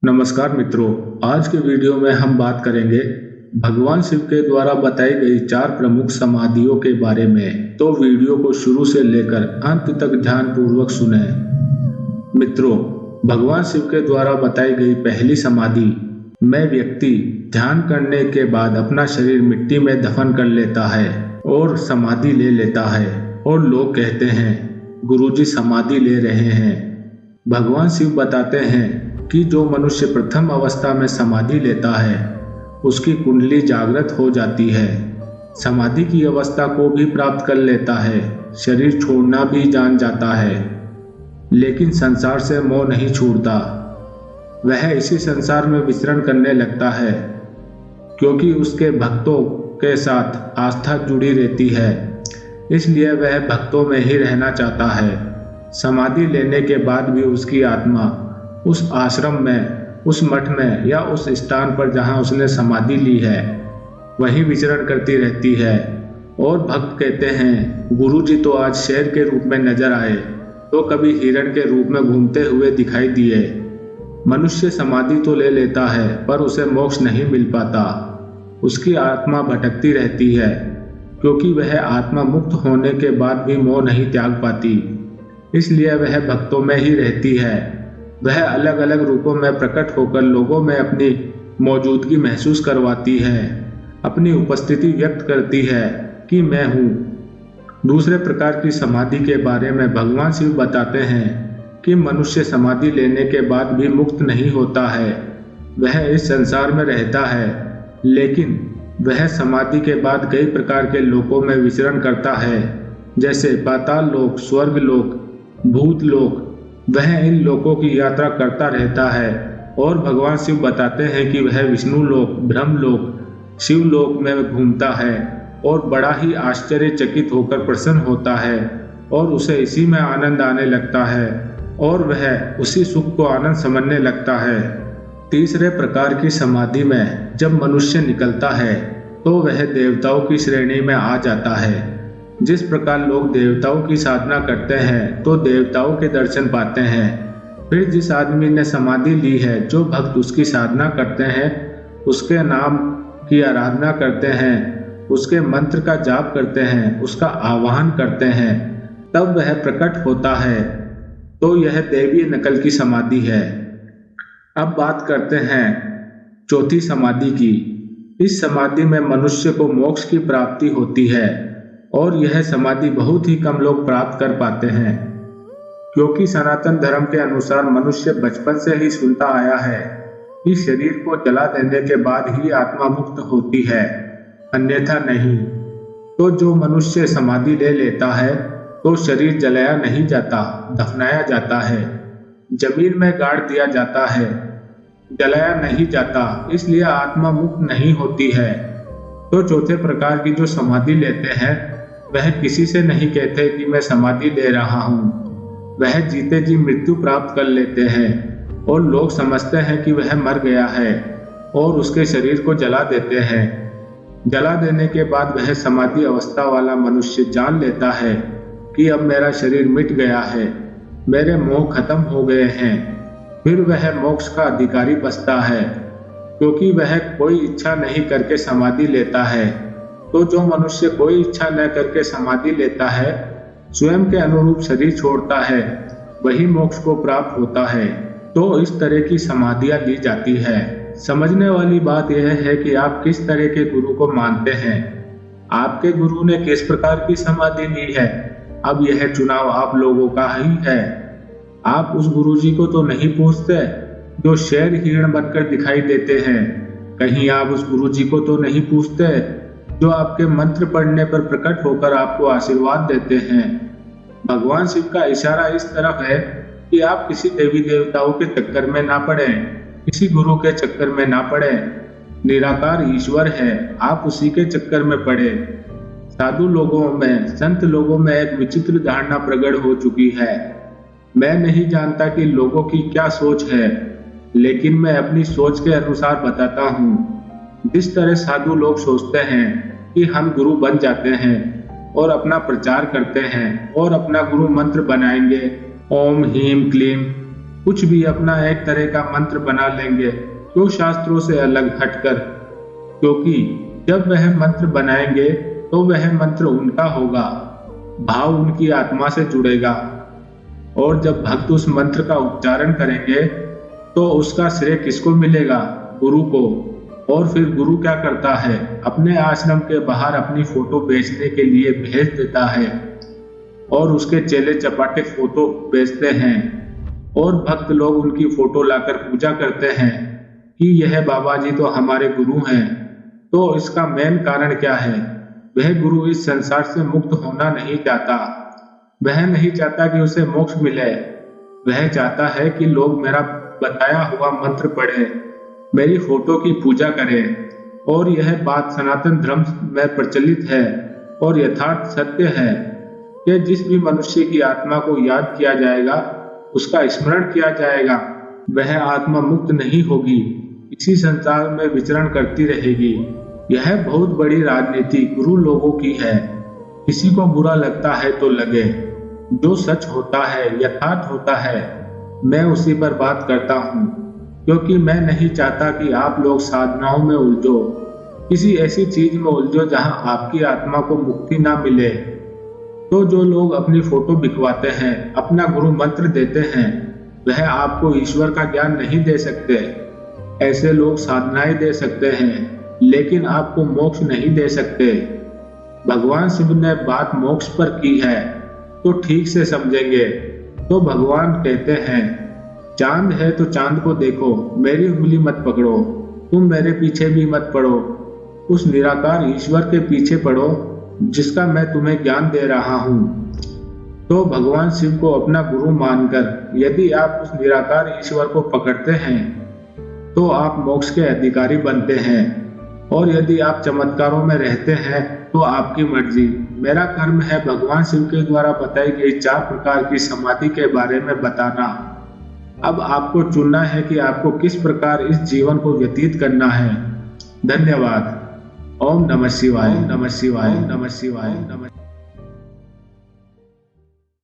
नमस्कार मित्रों, आज के वीडियो में हम बात करेंगे भगवान शिव के द्वारा बताई गई 4 प्रमुख समाधियों के बारे में। तो वीडियो को शुरू से लेकर अंत तक ध्यानपूर्वक सुनें। मित्रों, भगवान शिव के द्वारा बताई गई पहली समाधि में व्यक्ति ध्यान करने के बाद अपना शरीर मिट्टी में दफन कर लेता है और समाधि ले लेता है और लोग कहते हैं गुरुजी समाधि ले रहे हैं। भगवान शिव बताते हैं कि जो मनुष्य प्रथम अवस्था में समाधि लेता है उसकी कुंडली जागृत हो जाती है, समाधि की अवस्था को भी प्राप्त कर लेता है, शरीर छोड़ना भी जान जाता है, लेकिन संसार से मोह नहीं छूटता। वह इसी संसार में विचरण करने लगता है क्योंकि उसके भक्तों के साथ आस्था जुड़ी रहती है, इसलिए वह भक्तों में ही रहना चाहता है। समाधि लेने के बाद भी उसकी आत्मा उस आश्रम में, उस मठ में या उस स्थान पर जहां उसने समाधि ली है वहीं विचरण करती रहती है। और भक्त कहते हैं गुरुजी तो आज शेर के रूप में नजर आए, तो कभी हिरण के रूप में घूमते हुए दिखाई दिए। मनुष्य समाधि तो ले लेता है पर उसे मोक्ष नहीं मिल पाता, उसकी आत्मा भटकती रहती है क्योंकि वह आत्मा मुक्त होने के बाद भी मोह नहीं त्याग पाती, इसलिए वह भक्तों में ही रहती है। वह अलग अलग रूपों में प्रकट होकर लोगों में अपनी मौजूदगी महसूस करवाती है, अपनी उपस्थिति व्यक्त करती है कि मैं हूँ। दूसरे प्रकार की समाधि के बारे में भगवान शिव बताते हैं कि मनुष्य समाधि लेने के बाद भी मुक्त नहीं होता है, वह इस संसार में रहता है, लेकिन वह समाधि के बाद कई प्रकार के लोकों में विचरण करता है, जैसे पाताल लोक, स्वर्ग लोक, भूत लोक। वह इन लोकों की यात्रा करता रहता है और भगवान शिव बताते हैं कि वह विष्णु लोक, ब्रह्म लोक, शिव लोक में घूमता है और बड़ा ही आश्चर्यचकित होकर प्रसन्न होता है और उसे इसी में आनंद आने लगता है और वह उसी सुख को आनंद समझने लगता है। तीसरे प्रकार की समाधि में जब मनुष्य निकलता है तो वह देवताओं की श्रेणी में आ जाता है। जिस प्रकार लोग देवताओं की साधना करते हैं तो देवताओं के दर्शन पाते हैं। फिर जिस आदमी ने समाधि ली है, जो भक्त उसकी साधना करते हैं, उसके नाम की आराधना करते हैं, उसके मंत्र का जाप करते हैं, उसका आवाहन करते हैं, तब वह प्रकट होता है। तो यह दैवीय नकल की समाधि है। अब बात करते हैं चौथी समाधि की। इस समाधि में मनुष्य को मोक्ष की प्राप्ति होती है और यह समाधि बहुत ही कम लोग प्राप्त कर पाते हैं, क्योंकि सनातन धर्म के अनुसार मनुष्य बचपन से ही सुनता आया है कि शरीर को जला देने के बाद ही आत्मा मुक्त होती है, अन्यथा नहीं। तो जो मनुष्य समाधि ले लेता है तो शरीर जलाया नहीं जाता, दफनाया जाता है, जमीन में गाड़ दिया जाता है, जलाया नहीं जाता, इसलिए आत्मा मुक्त नहीं होती है। तो चौथे प्रकार की जो समाधि लेते हैं वह किसी से नहीं कहते कि मैं समाधि ले रहा हूँ, वह जीते जी मृत्यु प्राप्त कर लेते हैं और लोग समझते हैं कि वह मर गया है और उसके शरीर को जला देते हैं। जला देने के बाद वह समाधि अवस्था वाला मनुष्य जान लेता है कि अब मेरा शरीर मिट गया है, मेरे मोह खत्म हो गए हैं। फिर वह मोक्ष का अधिकारी बचता है क्योंकि वह कोई इच्छा नहीं करके समाधि लेता है। तो जो मनुष्य कोई इच्छा न करके समाधि लेता है, स्वयं के अनुरूप शरीर छोड़ता है, वही मोक्ष को प्राप्त होता है। तो इस तरह की समाधियां ली जाती है। समझने वाली बात यह है कि आप किस तरह के गुरु को मानते हैं, आपके गुरु ने किस प्रकार की समाधि ली है। अब यह चुनाव आप लोगों का ही है। आप उस गुरुजी को तो नहीं पूछते जो शेर हिरण बनकर दिखाई देते हैं, कहीं आप उस गुरुजी को तो नहीं पूछते जो आपके मंत्र पढ़ने पर प्रकट होकर आपको आशीर्वाद देते हैं। भगवान शिव का इशारा इस तरफ है कि आप किसी देवी देवताओं के चक्कर में ना पड़े, किसी गुरु के चक्कर में ना पड़े। निराकार ईश्वर है, आप उसी के चक्कर में पड़े। साधु लोगों में, संत लोगों में एक विचित्र धारणा प्रकट हो चुकी है। मैं नहीं जानता कि लोगों की क्या सोच है, लेकिन मैं अपनी सोच के अनुसार बताता हूँ। जिस तरह साधु लोग सोचते हैं कि हम गुरु बन जाते हैं और अपना प्रचार करते हैं और अपना गुरु मंत्र बनाएंगे, ओम ह्रीम क्लीम, कुछ भी अपना एक तरह का मंत्र बना लेंगे, क्यों शास्त्रों से अलग हटकर, क्योंकि जब वह मंत्र बनाएंगे तो वह मंत्र उनका होगा, भाव उनकी आत्मा से जुड़ेगा। और जब भक्त उस मंत्र का उच्चारण करेंगे तो उसका श्रेय किसको मिलेगा? गुरु को। और फिर गुरु क्या करता है? अपने आश्रम के बाहर अपनी फोटो बेचने के लिए भेज देता है और उसके चेले चपाटे फोटो बेचते हैं और भक्त लोग उनकी फोटो लाकर पूजा करते हैं कि यह बाबा जी तो हमारे गुरु हैं। तो इसका मेन कारण क्या है? वह गुरु इस संसार से मुक्त होना नहीं चाहता। वह नहीं चाहता कि उसे मोक्ष मिले। वह चाहता है कि लोग मेरा बताया हुआ मंत्र पढ़े, मेरी फोटो की पूजा करें। और यह बात सनातन धर्म में प्रचलित है और यथार्थ सत्य है कि जिस भी मनुष्य की आत्मा को याद किया जाएगा, उसका स्मरण किया जाएगा, वह आत्मा मुक्त नहीं होगी, इसी संसार में विचरण करती रहेगी। यह बहुत बड़ी राजनीति गुरु लोगों की है। किसी को बुरा लगता है तो लगे, जो सच होता है, यथार्थ होता है, मैं उसी पर बात करता हूँ, क्योंकि मैं नहीं चाहता कि आप लोग साधनाओं में उलझो, किसी ऐसी चीज में उलझो जहां आपकी आत्मा को मुक्ति ना मिले। तो जो लोग अपनी फोटो बिकवाते हैं, अपना गुरु मंत्र देते हैं, वह आपको ईश्वर का ज्ञान नहीं दे सकते। ऐसे लोग साधनाएं दे सकते हैं लेकिन आपको मोक्ष नहीं दे सकते। भगवान शिव ने बात मोक्ष पर की है तो ठीक से समझेंगे। तो भगवान कहते हैं, चांद है तो चांद को देखो, मेरी उंगली मत पकड़ो, तुम मेरे पीछे भी मत पड़ो, उस निराकार ईश्वर के पीछे पड़ो जिसका मैं तुम्हें ज्ञान दे रहा हूँ। तो भगवान शिव को अपना गुरु मानकर यदि आप उस निराकार ईश्वर को पकड़ते हैं तो आप मोक्ष के अधिकारी बनते हैं। और यदि आप चमत्कारों में रहते हैं तो आपकी मर्जी। मेरा कर्म है भगवान शिव के द्वारा बताई गई 4 प्रकार की समाधि के बारे में बताना। अब आपको चुनना है कि आपको किस प्रकार इस जीवन को व्यतीत करना है। धन्यवाद। ओम नमः शिवाय, नमः शिवाय, नमः शिवाय, नमः।